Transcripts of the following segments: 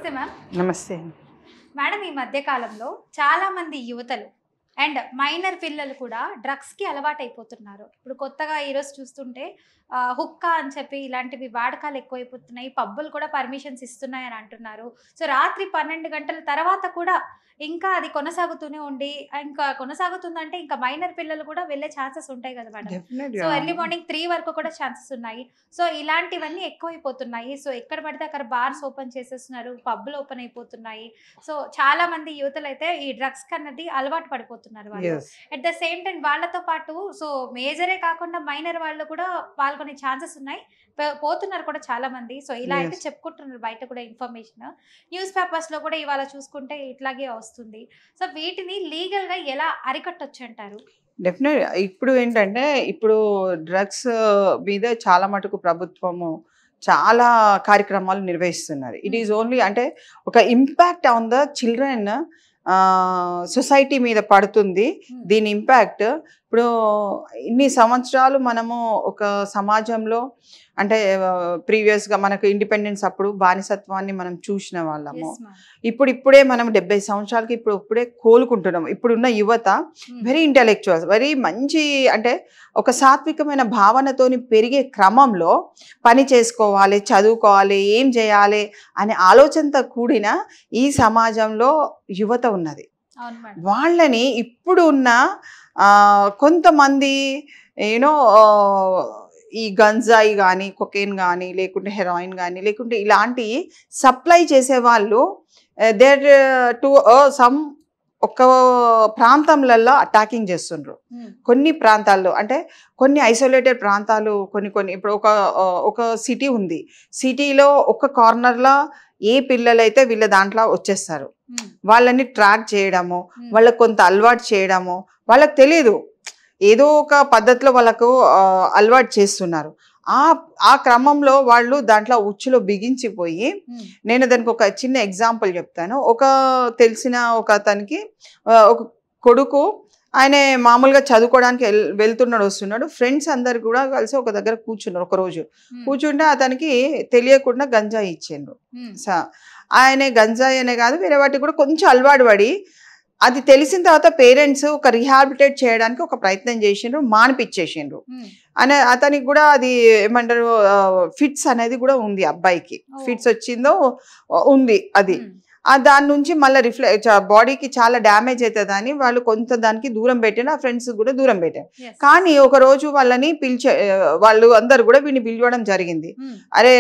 నమస్తే మ్యామ్. నమస్తే. మేడం, ఈ మధ్య కాలంలో చాలా మంది యువతలు అండ్ మైనర్ పిల్లలు కూడా డ్రగ్స్కి అలవాటైపోతున్నారు. ఇప్పుడు కొత్తగా ఈరోజు చూస్తుంటే హుక్కా అని చెప్పి ఇలాంటివి వాడకాలు ఎక్కువైపోతున్నాయి. పబ్బులు కూడా పర్మిషన్స్ ఇస్తున్నాయని అంటున్నారు. సో రాత్రి 12 గంటల తర్వాత కూడా ఇంకా అది కొనసాగుతూనే ఉండి ఇంకా కొనసాగుతుందంటే ఇంకా మైనర్ పిల్లలు కూడా వెళ్ళే ఛాన్సెస్ ఉంటాయి కదా మేడం. సో ఎర్లీ మార్నింగ్ 3 వరకు కూడా ఛాన్సెస్ ఉన్నాయి. సో ఇలాంటివన్నీ ఎక్కువైపోతున్నాయి. సో ఎక్కడ పడితే అక్కడ బార్స్ ఓపెన్ చేసేస్తున్నారు, పబ్బులు ఓపెన్ అయిపోతున్నాయి. సో చాలా మంది యువతలు అయితే ఈ డ్రగ్స్ కన్నది అలవాటు పడిపోతున్నారు వాళ్ళు. అట్ ద సేమ్ టైం వాళ్ళతో పాటు సో మేజరే కాకుండా మైనర్ వాళ్ళు కూడా పాల్గొనే ఛాన్సెస్ ఉన్నాయి, పోతున్నారు కూడా చాలా మంది. సో ఇలా అయితే చెప్పుకుంటున్నారు బయట కూడా ఇన్ఫర్మేషన్. న్యూస్ పేపర్స్ లో కూడా ఇవాళ చూసుకుంటే ఇట్లాగే వస్తుంది. సో వీటిని లీగల్ గా ఎలా అరికట్టొచ్చు అంటారు? డెఫినెట్. ఇప్పుడు ఏంటంటే ఇప్పుడు డ్రగ్స్ మీద చాలా మటుకు ప్రభుత్వము చాలా కార్యక్రమాలు నిర్వహిస్తున్నారు. ఇట్ ఈజ్ ఓన్లీ అంటే ఒక impact on the children society మీద పడుతుంది దీని ఇంపాక్ట్. ఇప్పుడు ఇన్ని సంవత్సరాలు మనము ఒక సమాజంలో అంటే ప్రీవియస్గా మనకు ఇండిపెండెన్స్ అప్పుడు బానిసత్వాన్ని మనం చూసిన వాళ్ళము. ఇప్పుడే మనం 70 సంవత్సరాలకి ఇప్పుడే కోలుకుంటున్నాము. ఇప్పుడున్న యువత వెరీ ఇంటెలెక్చువల్స్, వెరీ మంచి అంటే ఒక సాత్వికమైన భావనతోని పెరిగే క్రమంలో పని చేసుకోవాలి, చదువుకోవాలి, ఏం చేయాలి అనే ఆలోచనతో కూడిన ఈ సమాజంలో యువత ఉన్నది. వాళ్ళని ఇప్పుడు ఉన్న కొంతమంది యూనో ఈ గంజాయి కానీ, కొకేన్ కానీ, లేకుంటే హెరాయిన్ కానీ, లేకుంటే ఇలాంటి సప్లై చేసేవాళ్ళు దేర్ టు సమ్ ఒక ప్రాంతంలలో అటాకింగ్ చేస్తుండ్రు. కొన్ని ప్రాంతాల్లో అంటే కొన్ని ఐసోలేటెడ్ ప్రాంతాలు కొన్ని ఇప్పుడు ఒక సిటీ ఉంది. సిటీలో ఒక కార్నర్లో ఏ పిల్లలైతే వీళ్ళ దాంట్లో వచ్చేస్తారు, వాళ్ళని ట్రాక్ చేయడము, వాళ్ళకు కొంత అలవాటు చేయడము, వాళ్ళకి తెలియదు ఏదో ఒక పద్ధతిలో వాళ్ళకు అలవాటు చేస్తున్నారు. ఆ క్రమంలో వాళ్ళు దాంట్లో ఉచ్చులో బిగించిపోయి, నేను దానికి ఒక చిన్న ఎగ్జాంపుల్ చెప్తాను. తెలిసిన ఒక అతనికి ఒక కొడుకు, ఆయన మామూలుగా చదువుకోవడానికి వస్తున్నాడు. ఫ్రెండ్స్ అందరు కూడా కలిసి ఒక దగ్గర కూర్చున్నారు. ఒకరోజు కూర్చుంటే అతనికి తెలియకుండా గంజాయి ఇచ్చిండ్రు. ఆయన గంజాయి అనే కాదు వేరే వాటికి కూడా కొంచెం అలవాటు పడి, అది తెలిసిన తర్వాత పేరెంట్స్ ఒక రీహాబిలిటేట్ చేయడానికి ఒక ప్రయత్నం చేసిండ్రు, మానిపించేసిండ్రు. అతనికి కూడా అది ఏమంటారు ఫిట్స్ అనేది కూడా ఉంది. అబ్బాయికి ఫిట్స్ వచ్చిందో ఉంది. అది దాని నుంచి మళ్ళీ బాడీకి చాలా డ్యామేజ్ అవుతుంది అని వాళ్ళు కొంత దానికి దూరం పెట్టారు. ఆ ఫ్రెండ్స్ కూడా దూరం పెట్టారు. కానీ ఒక రోజు వాళ్ళని వాళ్ళు అందరు కూడా వీడిని పిలవడం జరిగింది. అరే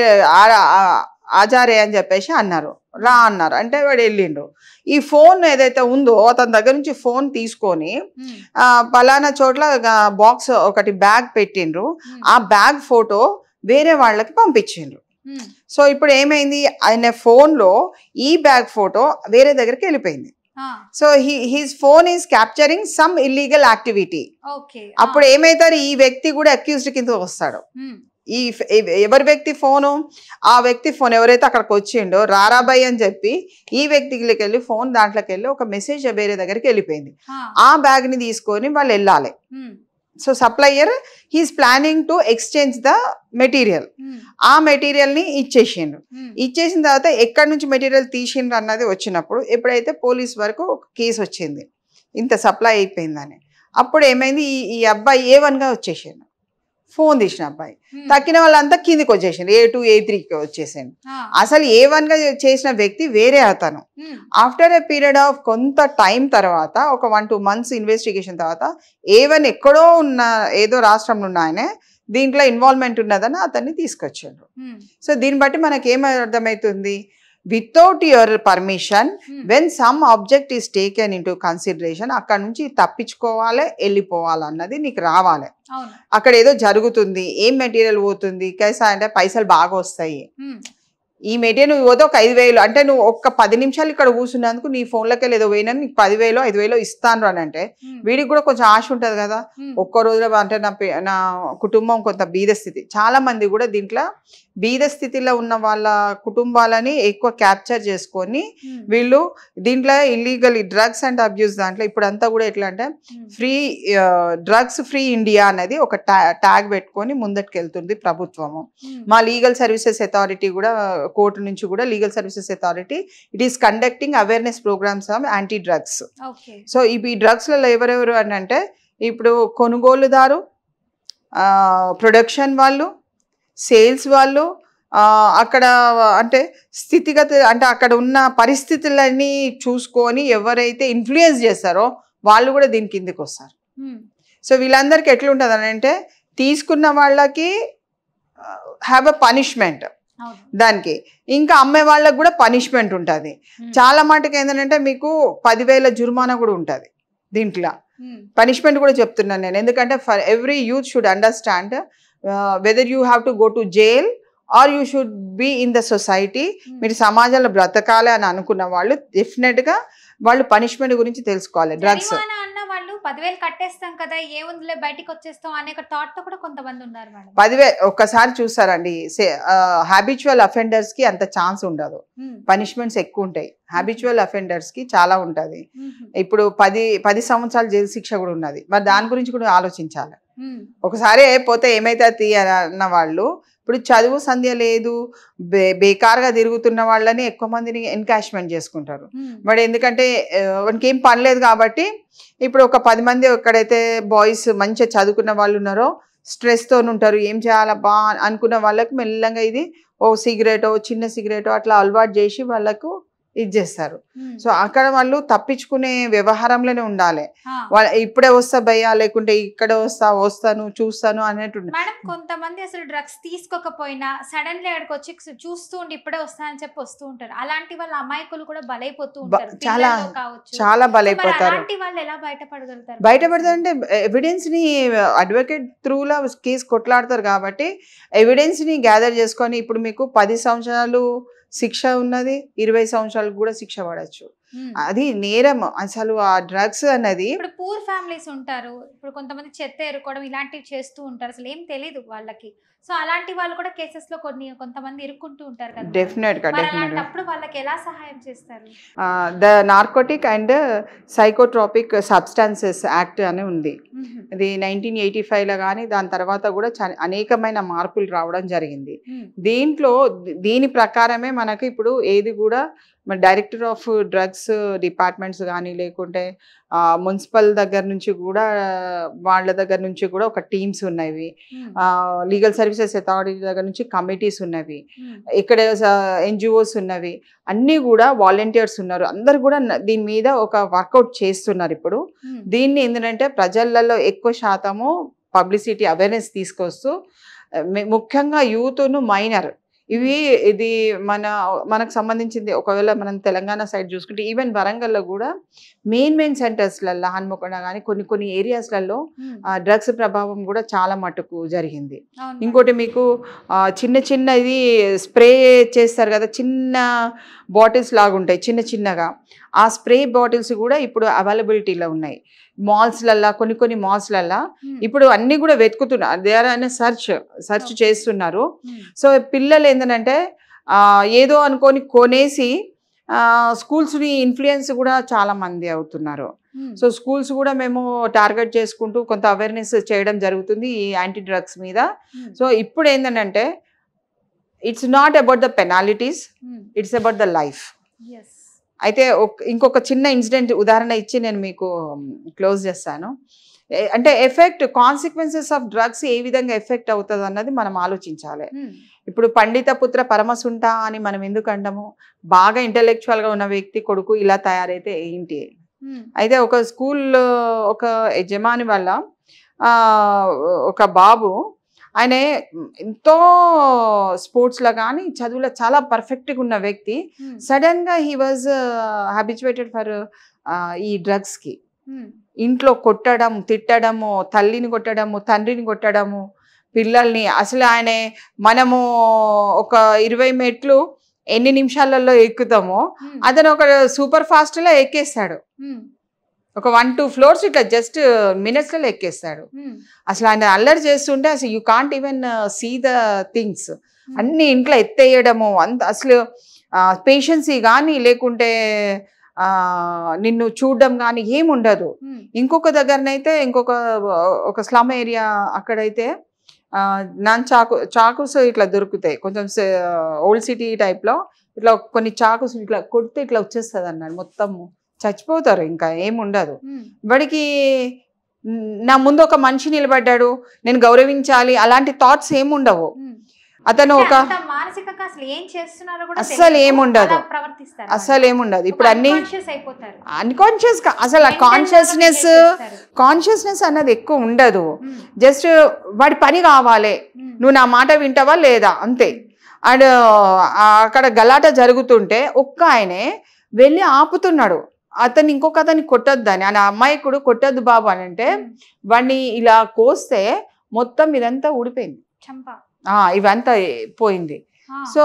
ఆజారే అని చెప్పేసి అన్నారు, రా అన్నారు. అంటే వాడు వెళ్ళిండు. ఈ ఫోన్ ఏదైతే ఉందో అతని దగ్గర నుంచి ఫోన్ తీసుకొని పలానా చోట్ల బాక్స్ ఒకటి బ్యాగ్ పెట్టిండ్రు. ఆ బ్యాగ్ ఫోటో వేరే వాళ్ళకి పంపించిండ్రు. సో ఇప్పుడు ఏమైంది, ఆయన ఫోన్లో ఈ బ్యాగ్ ఫోటో వేరే దగ్గరికి వెళ్ళిపోయింది. So his phone is capturing some illegal activity. అప్పుడు ఏమైతారు, ఈ వ్యక్తి కూడా అక్యూజ్డ్ కింద వస్తాడు. ఎవరి వ్యక్తి ఫోను, ఆ వ్యక్తి ఫోన్ ఎవరైతే అక్కడికి వచ్చిండో రారాబాయ్ అని చెప్పి ఈ వ్యక్తికి వెళ్ళి ఫోన్ దాంట్లోకి వెళ్ళి ఒక మెసేజ్ వేరే దగ్గరికి వెళ్ళిపోయింది. ఆ బ్యాగ్ ని తీసుకొని వాళ్ళు వెళ్ళాలి. So supplier he's planning to exchange the material. ఆ మెటీరియల్ ని ఇచ్చేసిండ్రు. ఇచ్చేసిన తర్వాత ఎక్కడి నుంచి మెటీరియల్ తీసిండ్రు అన్నది వచ్చినప్పుడు ఎప్పుడైతే పోలీస్ వరకు ఒక కేసు వచ్చింది ఇంత సప్లై అయిపోయిందని, అప్పుడు ఏమైంది, ఈ అబ్బాయి A1గా వచ్చేసిండు. ఫోన్ తీసిన అబ్బాయి తక్కిన వాళ్ళంతా కిందికి వచ్చేసిండు, A2 A3కి వచ్చేసిండు. అసలు A1గా చేసిన వ్యక్తి వేరే అతను. ఆఫ్టర్ ఎ పీరియడ్ ఆఫ్ కొంత టైం తర్వాత ఒక 1-2 months ఇన్వెస్టిగేషన్ తర్వాత A1 ఎక్కడో ఉన్న ఏదో రాష్ట్రంలో ఉన్న ఆయనే దీంట్లో ఇన్వాల్వ్మెంట్ ఉన్నదని అతన్ని తీసుకొచ్చాడు. సో దీన్ని బట్టి మనకి ఏం అర్థమవుతుంది, without your permission when some object is taken in to consideration, అక్కడ నుంచి తప్పించుకోవాలి, వెళ్ళిపోవాలి అన్నది నీకు రావాలి. అక్కడ ఏదో జరుగుతుంది, ఏం మెటీరియల్ పోతుంది, కైసా అంటే పైసలు బాగా వస్తాయి. ఈ మెటీరియల్ నువ్వు పోతే ఒక 5,000 అంటే నువ్వు ఒక 10 నిమిషాలు ఇక్కడ కూర్చున్నందుకు నీ ఫోన్లోకి వెళ్ళి ఏదో పోయినా నీకు 10,000 5,000 ఇస్తాను అని అంటే వీడికి కూడా కొంచెం ఆశ ఉంటుంది కదా. ఒక్క రోజులో అంటే నా కుటుంబం కొంత బీద స్థితి, చాలా మంది కూడా దీంట్లో బీద స్థితిలో ఉన్న వాళ్ళ కుటుంబాలని ఎక్కువ క్యాప్చర్ చేసుకొని వీళ్ళు దీంట్లో ఇల్లీగల్ డ్రగ్స్ అండ్ అబ్యూస్ దాంట్లో ఇప్పుడు అంతా కూడా ఎట్లా అంటే ఫ్రీ డ్రగ్స్ ఫ్రీ ఇండియా అనేది ఒక ట్యాగ్ పెట్టుకొని ముందటికి వెళ్తుంది ప్రభుత్వము. మా లీగల్ సర్వీసెస్ అథారిటీ కూడా కోర్టు నుంచి కూడా legal services authority it is conducting awareness programmes on anti drugs. So ఈ డ్రగ్స్లలో ఎవరెవరు అని అంటే ఇప్పుడు కొనుగోలుదారు, ప్రొడక్షన్ వాళ్ళు, సేల్స్ వాళ్ళు, అక్కడ అంటే స్థితిగతి అంటే అక్కడ ఉన్న పరిస్థితులన్నీ చూసుకొని ఎవరైతే ఇన్ఫ్లుయెన్స్ చేస్తారో వాళ్ళు కూడా దీని కిందకి వస్తారు. సో వీళ్ళందరికీ ఎట్లుంటుంది అని అంటే తీసుకున్న వాళ్ళకి హ్యావ్ అ పనిష్మెంట్, దానికి ఇంకా అమ్మే వాళ్ళకి కూడా పనిష్మెంట్ ఉంటుంది. చాలా మటుకు ఏంటంటే మీకు 10,000 జుర్మానా కూడా ఉంటుంది దీంట్లో. పనిష్మెంట్ కూడా చెప్తున్నాను నేను, ఎందుకంటే for every youth should understand whether you have to go to jail or you should be in the society. మీరు సమాజంలో బ్రతకాలి అని అనుకున్న వాళ్ళు డెఫినెట్గా వాళ్ళు పనిష్మెంట్ గురించి తెలుసుకోవాలి. డ్రగ్స్ 10,000 కట్టేస్తాం కదా, ఏముందిలే బయటికి వచ్చేస్తాం అనే థాట్ తో కూడా కొంతమంది ఉన్నారు మేడం. 10,000 ఒక్కసారి చూస్తారండి, హ్యాబిచువల్ అఫెండర్స్ కి అంత ఛాన్స్ ఉండదు, పనిష్మెంట్స్ ఎక్కువ ఉంటాయి. హ్యాబిచువల్ అఫెండర్స్ కి చాలా ఉంటది. ఇప్పుడు 10 సంవత్సరాల జైలు శిక్ష కూడా ఉన్నది. మరి దాని గురించి కూడా ఆలోచించాలి. ఒకసారి పోతే ఏమైతే అన్న వాళ్ళు ఇప్పుడు చదువు సంధ్య లేదు, బేకార్గా తిరుగుతున్న వాళ్ళని ఎక్కువ మందిని ఎన్కాష్మెంట్ చేసుకుంటారు. మరి ఎందుకంటే వానికి ఏం పని లేదు కాబట్టి ఇప్పుడు ఒక 10 మంది ఎక్కడైతే బాయ్స్ మంచిగా చదువుకున్న వాళ్ళు ఉన్నారో స్ట్రెస్తో ఉంటారు, ఏం చేయాలబ్బా అనుకున్న వాళ్ళకి మెల్లగా ఇది సిగరెటో చిన్న సిగరెటో అట్లా అలవాటు చేసి వాళ్ళకు ఇది చేస్తారు. సో అక్కడ వాళ్ళు తప్పించుకునే వ్యవహారంలోనే ఉండాలి. ఇప్పుడే వస్తా భయ్యా, లేకుంటే ఇక్కడ వస్తాను చూస్తాను అన్నట్టు. మేడం కొంతమంది అసలు డ్రగ్స్ తీసుకోకపోయినా సడన్ గా ఇక్కడికి వచ్చి చూస్తూ ఉండి ఇప్పుడే వస్తానని చెప్పి వస్తూ ఉంటారు. అలాంటి వాళ్ళ అమాయకులు కూడా బలైపోతూ ఉంటారు, చాలా బలైపోతారు. అలాంటి వాళ్ళు ఎలా బయటపడగలుగుతారు? బయటపడతారంటే ఎవిడెన్స్ ని అడ్వకేట్ త్రూలా కేసు కొట్లాడతారు కాబట్టి ఎవిడెన్స్ ని గ్యాదర్ చేసుకొని ఇప్పుడు మీకు 10 సంవత్సరాలు శిక్ష ఉన్నది, 20 సంవత్సరాలకు కూడా శిక్ష పడచ్చు. అది నేరం అసలు. ఆ డ్రగ్స్ అన్నది ఇప్పుడు పూర్ ఫ్యామిలీస్ ఉంటారు, ఇప్పుడు కొంతమంది చెత్త ఎరుకోవడం ఇలాంటివి చేస్తూ ఉంటారు, అసలు ఏం తెలియదు వాళ్ళకి. సో అలాంటి వాళ్ళు కూడా కేసెస్ లో కొంతమంది ఇరుక్కుంటూ ఉంటారు కదా. డెఫినెట్ గా అలాంటప్పుడు వాళ్ళకి ఎలా సహాయం చేస్తారు? The narcotic and psychotropic substances act అని ఉంది. ఇది 1985లో కానీ దాని తర్వాత కూడా అనేకమైన మార్పులు రావడం జరిగింది. దీని ప్రకారమే మనకి ఇప్పుడు ఏది కూడా డైరెక్టర్ ఆఫ్ డ్రగ్స్ డిపార్ట్మెంట్స్ కానీ లేకుంటే మున్సిపల్ దగ్గర నుంచి కూడా వాళ్ళ దగ్గర నుంచి కూడా ఒక టీమ్స్ ఉన్నవి, లీగల్ సర్వీసెస్ అథారిటీ దగ్గర నుంచి కమిటీస్ ఉన్నవి, ఇక్కడ ఎన్జిఓస్ ఉన్నవి, అన్నీ కూడా వాలంటీర్స్ ఉన్నారు. అందరు కూడా దీని మీద ఒక వర్కౌట్ చేస్తున్నారు. ఇప్పుడు దీన్ని ఏంటంటే ప్రజలలో ఎక్కువ శాతము పబ్లిసిటీ అవేర్నెస్ తీసుకొస్తూ ముఖ్యంగా యూత్ను మైనర్ ఇది మనకు సంబంధించింది. ఒకవేళ మనం తెలంగాణ సైడ్ చూసుకుంటే ఈవెన్ వరంగల్లో కూడా మెయిన్ సెంటర్స్లలో హన్మకొండ కానీ కొన్ని ఏరియాస్లలో డ్రగ్స్ ప్రభావం కూడా చాలా మటుకు జరిగింది. ఇంకోటి మీకు చిన్న ఇది స్ప్రే చేస్తారు కదా, చిన్న బాటిల్స్ లాగా ఉంటాయి చిన్నగా, ఆ స్ప్రే బాటిల్స్ కూడా ఇప్పుడు అవైలబిలిటీలో ఉన్నాయి మాల్స్లల్లా. కొన్ని మాల్స్లల్లా ఇప్పుడు అన్ని కూడా వెతుకుతున్నారు, దే ఆర్ అనే సర్చ్ చేస్తున్నారు. సో పిల్లలు ఏంటంటే ఏదో అనుకొని కొనేసి స్కూల్స్ని ఇన్ఫ్లుయెన్స్ కూడా చాలా మంది అవుతున్నారు. సో స్కూల్స్ కూడా మేము టార్గెట్ చేసుకుంటూ కొంత అవేర్నెస్ చేయడం జరుగుతుంది ఈ యాంటీ డ్రగ్స్ మీద. సో ఇప్పుడు ఏంటంటే it's not about the penalties, it's about the life. అయితే ఇంకొక చిన్న ఇన్సిడెంట్ ఉదాహరణ ఇచ్చి నేను మీకు క్లోజ్ చేస్తాను. అంటే కాన్సిక్వెన్సెస్ ఆఫ్ డ్రగ్స్ ఏ విధంగా ఎఫెక్ట్ అవుతుంది అన్నది మనం ఆలోచించాలి. ఇప్పుడు పండిత పుత్ర పరమసుంట అని మనం ఎందుకు అంటాము? బాగా ఇంటెలెక్చువల్గా ఉన్న వ్యక్తి కొడుకు ఇలా తయారైతే ఏంటి? అయితే ఒక స్కూల్లో ఒక యజమాని వల్ల ఒక బాబు, ఆయన ఎంతో స్పోర్ట్స్లో కానీ చదువులో చాలా పర్ఫెక్ట్గా ఉన్న వ్యక్తి, సడన్గా హీ వాజ్ హ్యాబిచువేటెడ్ ఫర్ ఈ డ్రగ్స్కి. ఇంట్లో కొట్టడం, తిట్టడము, తల్లిని కొట్టడము, తండ్రిని కొట్టడము, పిల్లల్ని. అసలు మనము ఒక 20 మెట్లు ఎన్ని నిమిషాలలో ఎక్కుతామో అతను ఒక సూపర్ ఫాస్ట్లో ఎక్కేస్తాడు. ఒక 1-2 ఫ్లోర్స్ ఇట్లా జస్ట్ మినిట్స్లలో ఎక్కేస్తాడు. అసలు ఆయన అల్లరి చేస్తుంటే అసలు you can't even see the things. అన్ని ఇంట్లో ఎత్తేయడము, అంత అసలు పేషెన్సీ కానీ లేకుంటే నిన్ను చూడడం కానీ ఏముండదు. ఇంకొక దగ్గరనైతే ఒక స్లమ్ ఏరియా అక్కడైతే నాన్ చాకుస్ ఇట్లా దొరుకుతాయి కొంచెం ఓల్డ్ సిటీ టైప్లో. ఇట్లా కొన్ని చాకుస్ ఇట్లా కొడితే ఇట్లా వచ్చేస్తుంది అన్నాడు, మొత్తం చచ్చిపోతారు, ఇంకా ఏముండదు. వాడికి నా ముందు ఒక మనిషి నిలబడ్డాడు, నేను గౌరవించాలి అలాంటి థాట్స్ ఏముండవు. అతను ఒక అస్సలు ఏముండదు, అస్సలు ఏముండదు. ఇప్పుడు అన్ని అన్కాన్షియస్, అసలు కాన్షియస్నెస్ అన్నది ఎక్కువ ఉండదు. జస్ట్ వాడి పని కావాలి, నువ్వు నా మాట వింటావా లేదా అంతే. అండ్ అక్కడ గలాట జరుగుతుంటే ఒక్క ఆయనే వెళ్ళి ఆపుతున్నాడు, అతను ఇంకొక అతన్ని కొట్టొద్దని. ఆ అమ్మాయికుడు కొట్టొద్దు బాబు అని అంటే వాడిని ఇలా కోస్తే మొత్తం ఇదంతా ఊడిపోయింది, ఇవంతా పోయింది. సో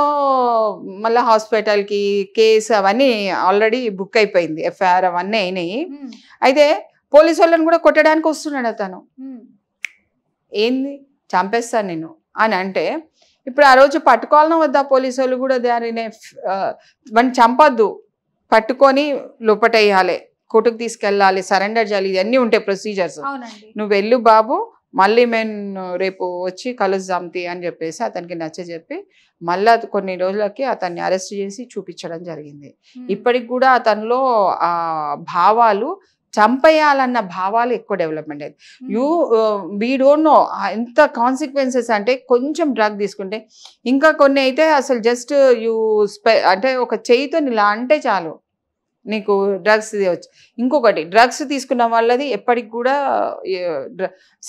మళ్ళీ హాస్పిటల్కి కేసు అవన్నీ ఆల్రెడీ బుక్ అయిపోయింది, ఎఫ్ఐఆర్ అవన్నీ అయినాయి. అయితే పోలీసు వాళ్ళని కూడా కొట్టడానికి వస్తున్నాడు అతను. ఏంది చంపేస్తాను నేను అని అంటే, ఇప్పుడు ఆ రోజు పట్టుకోవాలన్నా వద్దా? పోలీసు వాళ్ళు కూడా దారినే వాడిని చంపొద్దు, పట్టుకొని లోపటేయాలి, కోర్టుకు తీసుకెళ్ళాలి, సరెండర్ చేయాలి, ఇవన్నీ ఉంటాయి ప్రొసీజర్స్. నువ్వు వెళ్ళు బాబు, మళ్ళీ మేము రేపు వచ్చి కలుద్దాంతి అని చెప్పేసి అతనికి నచ్చజెప్పి మళ్ళీ కొన్ని రోజులకి అతన్ని అరెస్ట్ చేసి చూపించడం జరిగింది. ఇప్పటికి కూడా అతనిలో ఆ భావాలు, చంపేయాలన్న భావాలు ఎక్కువ డెవలప్మెంట్ అయింది. వీ డోంట్ నో ఎంత కాన్సిక్వెన్సెస్ అంటే, కొంచెం డ్రగ్ తీసుకుంటే, ఇంకా కొన్ని అయితే అసలు జస్ట్ అంటే ఒక చేయితో ఇలా అంటే చాలు నీకు డ్రగ్స్ వచ్చి. ఇంకొకటి, డ్రగ్స్ తీసుకున్న వాళ్ళది ఎప్పటికి కూడా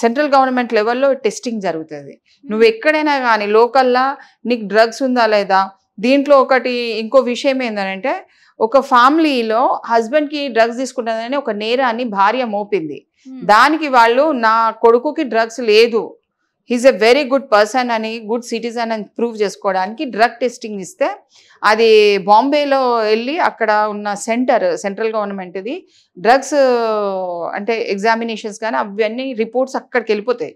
సెంట్రల్ గవర్నమెంట్ లెవెల్లో టెస్టింగ్ జరుగుతుంది. నువ్వు ఎక్కడైనా కానీ లోకల్లా నీకు డ్రగ్స్ ఉందా లేదా. దీంట్లో ఒకటి ఇంకో విషయం ఏంటంటే, ఒక ఫ్యామిలీలో హస్బెండ్కి డ్రగ్స్ తీసుకుంటుందని ఒక నేరాన్ని భార్య మోపింది. దానికి వాళ్ళు నా కొడుకుకి డ్రగ్స్ లేదు, he's a very good person అని, గుడ్ సిటిజన్ అని ప్రూవ్ చేసుకోవడానికి డ్రగ్ టెస్టింగ్ ఇస్తే అది బాంబేలో వెళ్ళి అక్కడ ఉన్న సెంట్రల్ గవర్నమెంట్ది డ్రగ్స్ అంటే ఎగ్జామినేషన్స్ కానీ అవన్నీ రిపోర్ట్స్ అక్కడికి వెళ్ళిపోతాయి.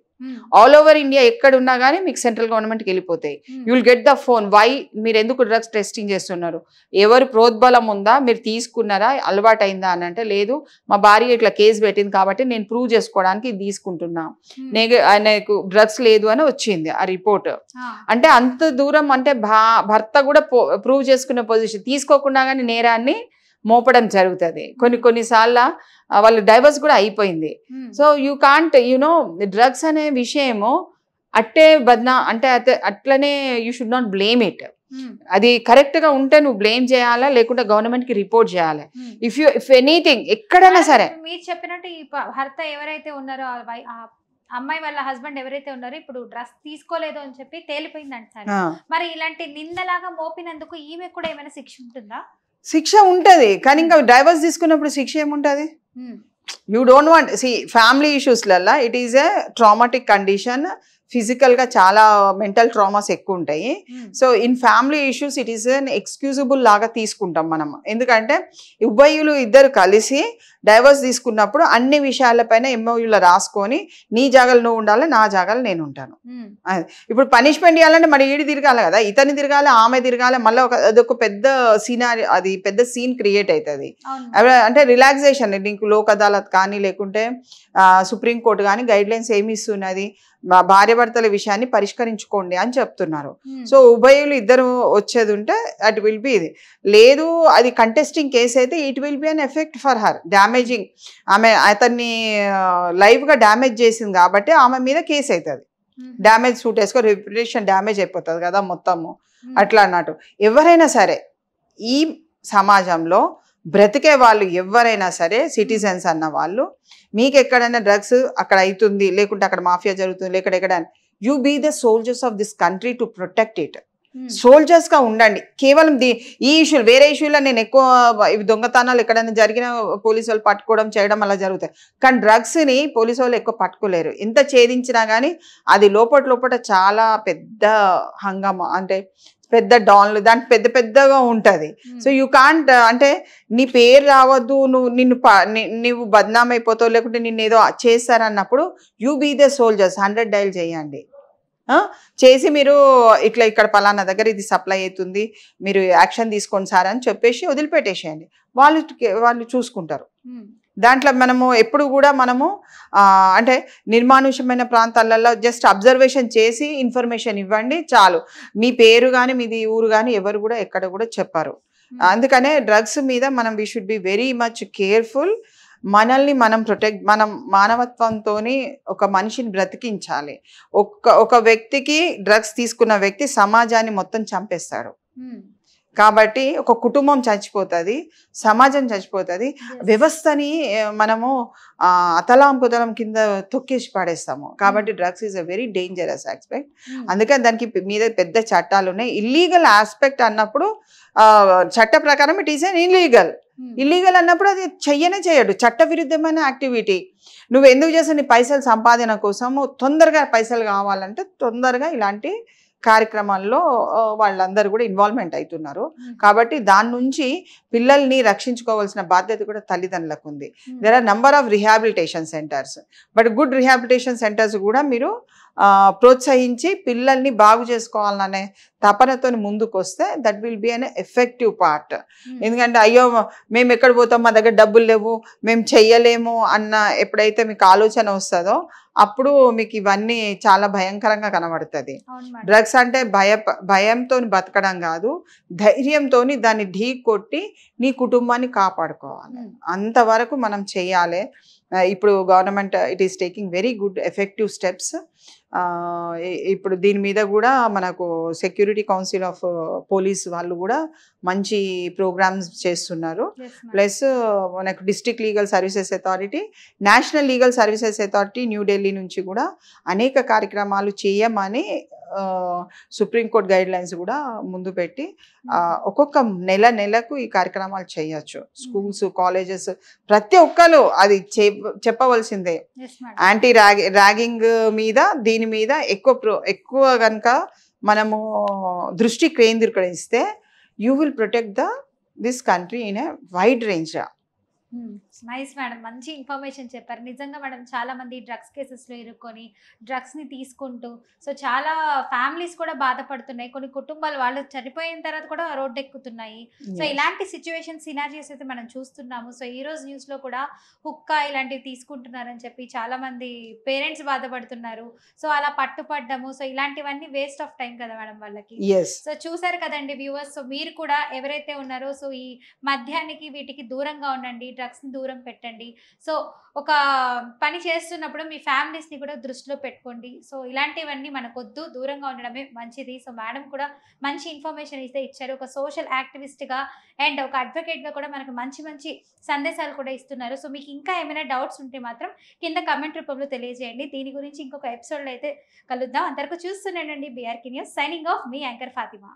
ఆల్ ఓవర్ ఇండియా ఎక్కడున్నా కానీ మీకు సెంట్రల్ గవర్నమెంట్కి వెళ్ళిపోతాయి. You will get the phone, why మీరు ఎందుకు డ్రగ్స్ టెస్టింగ్ చేస్తున్నారు, ఎవరు ప్రోద్బలం ఉందా, మీరు తీసుకున్నారా, అలవాటు అయిందా అని అంటే, లేదు మా భార్య ఇట్లా కేసు పెట్టింది కాబట్టి నేను ప్రూవ్ చేసుకోవడానికి ఇది తీసుకుంటున్నా, ఆయనకు డ్రగ్స్ లేదు అని వచ్చింది ఆ రిపోర్ట్. అంటే అంత దూరం అంటే భర్త కూడా ప్రూవ్ చేసుకునే పొజిషన్, తీసుకోకుండా కానీ నేరాన్ని మోపడం జరుగుతుంది. కొన్నిసార్లు వాళ్ళు డైవర్స్ కూడా అయిపోయింది. సో యూ కాంట్ డ్రగ్స్ అనే విషయము అట్టే అంటే అట్లనే you should not blame it. అది కరెక్ట్ గా ఉంటే నువ్వు బ్లేమ్ చేయాలా, లేకుంటే గవర్నమెంట్ కి రిపోర్ట్ చేయాలి. ఇఫ్ ఎనీథింగ్ ఎక్కడైనా సరే. మీరు చెప్పినట్టు ఈ భర్త ఎవరైతే ఉన్నారో, అమ్మాయి వాళ్ళ హస్బెండ్ ఎవరైతే ఉన్నారో ఇప్పుడు డ్రగ్స్ తీసుకోలేదు అని చెప్పి తేలిపోయింది అంటారు. మరి ఇలాంటి నిందలాగా మోపినందుకు ఈమె కూడా ఏమైనా శిక్ష ఉంటుందా? శిక్ష ఉంటది, కానీ ఇంకా డైవర్స్ తీసుకున్నప్పుడు శిక్ష ఏముంటది? యూ డోంట్ వాంట్ ఫ్యామిలీ ఇష్యూస్లల్లా it is a traumatic condition. ఫిజికల్గా చాలా మెంటల్ ట్రామాస్ ఎక్కువ ఉంటాయి. So in family issues it is unexcusable లాగా తీసుకుంటాం మనం. ఎందుకంటే ఉభయులు ఇద్దరు కలిసి డైవర్స్ తీసుకున్నప్పుడు అన్ని విషయాలపైన ఎంఓయూలో రాసుకొని, నీ జాగాలు నువ్వు ఉండాలి, నా జాగాలు నేను ఉంటాను. ఇప్పుడు పనిష్మెంట్ ఇవ్వాలంటే మరి ఈడి తిరగాలి కదా, ఇతని తిరగాలి, ఆమె తిరగాలి, మళ్ళీ అదొక పెద్ద సీనారీ, అది పెద్ద సీన్ క్రియేట్ అవుతుంది. అంటే రిలాక్సేషన్, నీకు లోక్ అదాలత్ కానీ లేకుంటే సుప్రీంకోర్టు కానీ గైడ్ లైన్స్ ఏమి ఇస్తున్నది, భార్యాభర్తల విషయాన్ని పరిష్కరించుకోండి అని చెప్తున్నారు. సో ఉభయులు ఇద్దరు వచ్చేది ఉంటే అట్ విల్ బి ఇది. లేదు అది కంటెస్టింగ్ కేసు అయితే it will be an effect for her, damaging. ఆమె అతన్ని లైవ్గా డ్యామేజ్ చేసింది కాబట్టి ఆమె మీద కేసు అవుతుంది. డ్యామేజ్ సూట్ వేసుకో, రెప్యుటేషన్ డ్యామేజ్ అయిపోతుంది కదా మొత్తము, అట్లా అన్నట్టు. ఎవరైనా సరే ఈ సమాజంలో బ్రతికే వాళ్ళు ఎవరైనా సరే, సిటిజన్స్ అన్న వాళ్ళు, మీకు ఎక్కడైనా డ్రగ్స్ అక్కడ అవుతుంది, లేకుంటే అక్కడ మాఫియా జరుగుతుంది, లేకుంటే ఎక్కడ, you be the soldiers of this country to protect it. సోల్జర్స్గా ఉండండి. కేవలం ఈ ఇష్యూలు, వేరే ఇష్యూలో నేను ఎక్కువ ఇవి దొంగతనాలు ఎక్కడైనా జరిగిన పోలీసు వాళ్ళు పట్టుకోవడం చేయడం అలా జరుగుతాయి, కానీ డ్రగ్స్ని పోలీసు వాళ్ళు ఎక్కువ పట్టుకోలేరు. ఎంత ఛేదించినా కానీ అది లోపల చాలా పెద్ద హంగామా, అంటే పెద్ద డాన్లు, దానికి పెద్దగా ఉంటుంది. సో యూ కాంట్, అంటే నీ పేరు రావద్దు, నువ్వు బద్నాం అయిపోతావు, లేకుంటే నిన్ను ఏదో చేస్తారన్నప్పుడు you be the soldiers. 100 dial చేయండి. చేసి మీరు ఇట్లా ఇక్కడ పలానా దగ్గర ఇది సప్లై అవుతుంది, మీరు యాక్షన్ తీసుకోండి సార్ అని చెప్పేసి వదిలిపెట్టేసేయండి. వాళ్ళు చూసుకుంటారు. దాంట్లో మనము ఎప్పుడు కూడా మనము అంటే నిర్మానుష్యమైన ప్రాంతాలలో జస్ట్ అబ్జర్వేషన్ చేసి ఇన్ఫర్మేషన్ ఇవ్వండి చాలు. మీ పేరు కానీ మీది ఊరు కానీ ఎవరు కూడా ఎక్కడ కూడా చెప్పారు. అందుకనే డ్రగ్స్ మీద మనం we should be very much careful. మనల్ని మనం మనం మానవత్వంతో ఒక మనిషిని బ్రతికించాలి. ఒక వ్యక్తికి డ్రగ్స్ తీసుకున్న వ్యక్తి సమాజాన్ని మొత్తం చంపేస్తాడు. కాబట్టి ఒక కుటుంబం చచ్చిపోతుంది, సమాజం చచ్చిపోతుంది, వ్యవస్థని మనము అతలాం కుతలం కింద తొక్కేసి పడేస్తాము. కాబట్టి drugs is a very dangerous aspect. అందుకని దానికి మీద పెద్ద చట్టాలు ఉన్నాయి. ఇల్లీగల్ ఆస్పెక్ట్ అన్నప్పుడు చట్ట ప్రకారం ఇట్ ఈస్ అన్ ఇల్లీగల్ అన్నప్పుడు అది చేయడు, చట్ట విరుద్ధమైన యాక్టివిటీ. నువ్వు ఎందుకు చేసే నీ పైసలు సంపాదన కోసము తొందరగా పైసలు కావాలంటే తొందరగా ఇలాంటి కార్యక్రమాల్లో వాళ్ళందరూ కూడా ఇన్వాల్వ్మెంట్ అవుతున్నారు. కాబట్టి దాని నుంచి పిల్లల్ని రక్షించుకోవాల్సిన బాధ్యత కూడా తల్లిదండ్రులకు ఉంది. There are number of rehabilitation centres, but good rehabilitation centres కూడా మీరు ప్రోత్సహించి పిల్లల్ని బాగు చేసుకోవాలనే తపనతో ముందుకు వస్తే that will be an effective part. ఎందుకంటే అయ్యో మేము ఎక్కడ పోతాం, మా దగ్గర డబ్బులు లేవు, మేము చెయ్యలేము అన్న ఎప్పుడైతే మీకు ఆలోచన వస్తుందో అప్పుడు మీకు ఇవన్నీ చాలా భయంకరంగా కనబడుతుంది. డ్రగ్స్ అంటే భయంతో బతకడం కాదు, ధైర్యంతో దాన్ని ఢీ కొట్టి నీ కుటుంబాన్ని కాపాడుకోవాలి. అంతవరకు మనం చెయ్యాలి. ఇప్పుడు government it is taking very good effective steps. ఇప్పుడు దీని మీద కూడా మనకు సెక్యూరిటీ కౌన్సిల్ ఆఫ్ పోలీస్ వాళ్ళు కూడా మంచి ప్రోగ్రామ్స్ చేస్తున్నారు. ప్లస్ మనకు district legal services authority, national legal services authority New Delhi నుంచి కూడా అనేక కార్యక్రమాలు చేయమని సుప్రీంకోర్టు గైడ్ లైన్స్ కూడా ముందు పెట్టి ఒక్కొక్క నెలకు ఈ కార్యక్రమాలు చేయొచ్చు. స్కూల్స్, కాలేజెస్ ప్రతి ఒక్కరు అది చెప్పవలసిందే. యాంటీ ర్యాగింగ్ మీద దీని మీద ఎక్కువ కనుక మనము దృష్టి కేంద్రీకరిస్తే you will protect this country in a wide range. Nice madam, మంచి ఇన్ఫర్మేషన్ చెప్పారు. నిజంగా మేడం చాలా మంది డ్రగ్స్ కేసెస్లో ఇరుక్కొని డ్రగ్స్ని తీసుకుంటూ సో చాలా ఫ్యామిలీస్ కూడా బాధపడుతున్నాయి. కొన్ని కుటుంబాలు వాళ్ళు చనిపోయిన తర్వాత కూడా రోడ్డు ఎక్కుతున్నాయి. సో ఇలాంటి సిచ్యువేషన్ సినారియోస్ అయితే మనం చూస్తున్నాము. సో ఈరోజు న్యూస్లో కూడా హుక్కా ఇలాంటివి తీసుకుంటున్నారని చెప్పి చాలా మంది పేరెంట్స్ బాధపడుతున్నారు. సో అలా పట్టుపడ్డము, సో ఇలాంటివన్నీ వేస్ట్ ఆఫ్ టైం కదా మేడం వాళ్ళకి. సో చూసారు కదండి వ్యూవర్స్. సో మీరు కూడా ఎవరైతే ఉన్నారో సో ఈ మద్యానికి వీటికి దూరంగా ఉండండి, డ్రగ్స్ని దూరం పెట్టండి. సో ఒక పని చేస్తున్నప్పుడు మీ ఫ్యామిలీస్ని కూడా దృష్టిలో పెట్టుకోండి. సో ఇలాంటివన్నీ మనకొద్దు, దూరంగా ఉండడమే మంచిది. సో మేడం కూడా మంచి ఇన్ఫర్మేషన్ అయితే ఇచ్చారు. ఒక సోషల్ యాక్టివిస్ట్గా అండ్ ఒక అడ్వకేట్గా కూడా మనకు మంచి మంచి సందేశాలు కూడా ఇస్తున్నారు. సో మీకు ఇంకా ఏమైనా డౌట్స్ ఉంటే మాత్రం కింద కమెంట్ రూపంలో తెలియజేయండి. దీని గురించి ఇంకొక ఎపిసోడ్లో అయితే కలుద్దాం. అంతవరకు చూస్తున్నానండి బీఆర్కే న్యూస్. సైనింగ్ ఆఫ్ మీ యాంకర్ ఫాతిమా.